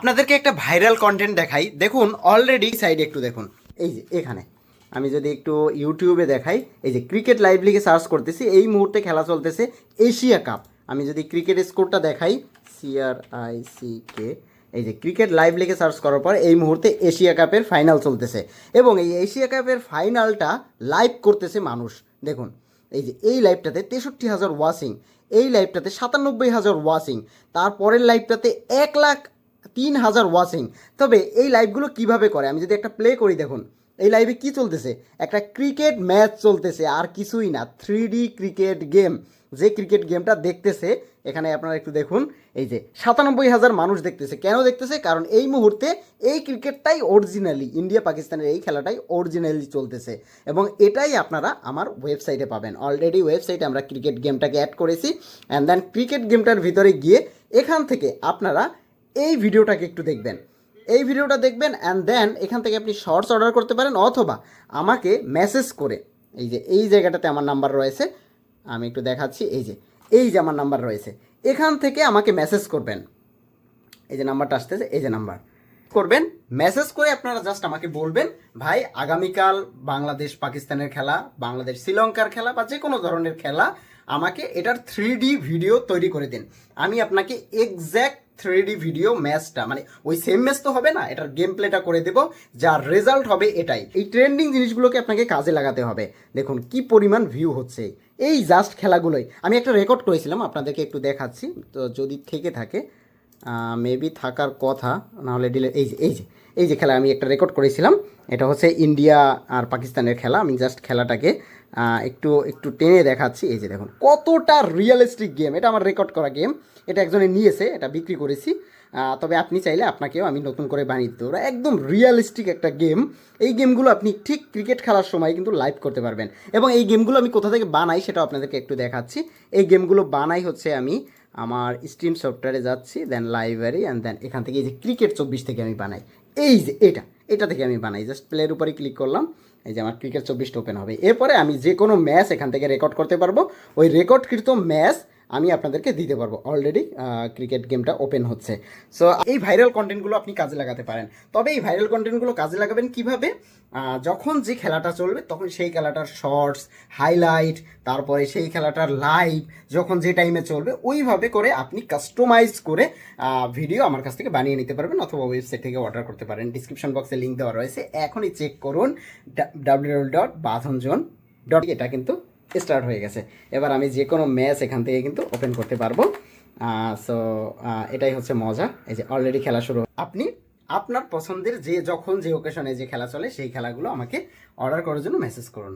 আপনাদেরকে একটা viral content দেখাই। দেখুন অলরেডি সাইডে একটু দেখুন, এই যে এখানে আমি যদি একটু ইউটিউবে দেখাই, এই যে ক্রিকেট লাইভ লিগে সার্চ করতেছি, এই মুহূর্তে খেলা চলতেছে এশিয়া কাপ। আমি যদি ক্রিকেট স্কোরটা দেখাই, CRICK, এই যে ক্রিকেট লাইভ লিগে সার্চ করার পর এই মুহূর্তে এশিয়া কাপের ফাইনাল চলতেছে এবং এই এশিয়া কাপের ফাইনালটা লাইভ করতেছে মানুষ। দেখুন এই যে এই লাইভটাতে 63,000 ওয়াচিং, এই লাইভটাতে 97,000 ওয়াচিং, তারপরের লাইভটাতে 1,03,000 ওয়াচিং। তবে এই লাইভগুলো কিভাবে করে আমি যদি একটা প্লে করি, দেখুন এই লাইভে কি চলতেছে, একটা ক্রিকেট ম্যাচ চলতেছে, আর কিছুই না, 3D ক্রিকেট গেম। যে ক্রিকেট গেমটা দেখতেছে এখানে আপনারা একটু দেখুন, এই যে 97,000 মানুষ দেখতেছে। কেন দেখতেছে? কারণ এই মুহূর্তে এই ক্রিকেটটাই অরিজিনালি, ইন্ডিয়া পাকিস্তানের এই খেলাটাই অরিজিনালি চলতেছে এবং এটাই আপনারা আমার ওয়েবসাইটে পাবেন। অলরেডি ওয়েবসাইটে আমরা ক্রিকেট গেমটাকে অ্যাড করেছি অ্যান্ড দেন ক্রিকেট গেমটার ভিতরে গিয়ে এখান থেকে আপনারা এই ভিডিওটাকে একটু দেখবেন, এই ভিডিওটা দেখবেন অ্যান্ড দেন এখান থেকে আপনি শর্টস অর্ডার করতে পারেন অথবা আমাকে মেসেজ করে, এই যে এই জায়গাটাতে আমার নাম্বার রয়েছে, আমি একটু দেখাচ্ছি, এই যে আমার নাম্বার রয়েছে, এখান থেকে আমাকে মেসেজ করবেন। এই যে নাম্বারটা আসতেছে, এই যে নাম্বার করবেন, মেসেজ করে আপনারা জাস্ট আমাকে বলবেন ভাই আগামীকাল বাংলাদেশ পাকিস্তানের খেলা, বাংলাদেশ শ্রীলঙ্কার খেলা বা যে কোনো ধরনের খেলা, আমাকে এটার 3D ভিডিও তৈরি করে দিন। আমি আপনাকে এক্স্যাক্ট 3D ভিডিও ম্যাচটা, মানে ওই সেম ম্যাচ তো হবে না, এটার গেম প্লেটা করে দেবো, যার রেজাল্ট হবে এটাই। এই ট্রেন্ডিং জিনিসগুলোকে আপনাকে কাজে লাগাতে হবে। দেখুন কি পরিমাণ ভিউ হচ্ছে এই জাস্ট খেলাগুলোই। আমি একটা রেকর্ড করেছিলাম, আপনাদেরকে একটু দেখাচ্ছি, তো যদি থেকে থাকে মেবি থাকার কথা, নাহলে ডিলে, এই যে খেলা আমি একটা রেকর্ড করেছিলাম, এটা হচ্ছে ইন্ডিয়া আর পাকিস্তানের খেলা। আমি জাস্ট খেলাটাকে একটু একটু টেনে দেখাচ্ছি। এই যে দেখুন কতটা রিয়েলিস্টিক গেম, এটা আমার রেকর্ড করা গেম, এটা একজনে নিয়েছে, এটা বিক্রি করেছি। তবে আপনি চাইলে আপনাকেও আমি নতুন করে বানিয়ে দিতে পারবো। একদম রিয়েলিস্টিক একটা গেম। এই গেমগুলো আপনি ঠিক ক্রিকেট খেলার সময় কিন্তু লাইভ করতে পারবেন এবং এই গেমগুলো আমি কোথা থেকে বানাই সেটাও আপনাদেরকে একটু দেখাচ্ছি। এই গেমগুলো বানাই হচ্ছে আমি আমার স্ট্রিম সফটওয়্যারে যাচ্ছি, দেন লাইব্রেরি অ্যান্ড দেন এখান থেকে এই যে ক্রিকেট 24 থেকে আমি বানাই, এই যে এটা থেকে আমি বানাই। জাস্ট প্লের উপরে ক্লিক করলাম, এই যে আমার ক্রিকেট 24টা ওপেন হবে। এরপরে আমি যে কোনো ম্যাচ এখান থেকে রেকর্ড করতে পারবো, ওই রেকর্ডকৃত ম্যাচ আমি আপনাদেরকে দিতে পারবো। অলরেডি ক্রিকেট গেমটা ওপেন হচ্ছে। সো এই ভাইরাল কন্টেন্টগুলো আপনি কাজে লাগাতে পারেন। তবে এই ভাইরাল কন্টেন্টগুলো কাজে লাগাবেন কিভাবে? যখন যে খেলাটা চলবে তখন সেই খেলাটার শর্টস, হাইলাইট, তারপরে সেই খেলাটার লাইভ যখন যে টাইমে চলবে ওইভাবে করে আপনি কাস্টমাইজ করে ভিডিও আমার কাছ থেকে বানিয়ে নিতে পারবেন অথবা ওয়েবসাইট থেকে অর্ডার করতে পারেন। ডিসক্রিপশন বক্সে লিঙ্ক দেওয়া রয়েছে, এখনই চেক করুন www.bathonzone. এটা কিন্তু স্টার্ট হয়ে গেছে। এবার আমি যে কোনো ম্যাচ এখান থেকে কিন্তু ওপেন করতে পারবো। সো এটাই হচ্ছে মজা। এই যে অলরেডি খেলা শুরু। আপনি আপনার পছন্দের যে যখন যে ওকেশনে যে খেলা চলে সেই খেলাগুলো আমাকে অর্ডার করার জন্য মেসেজ করুন।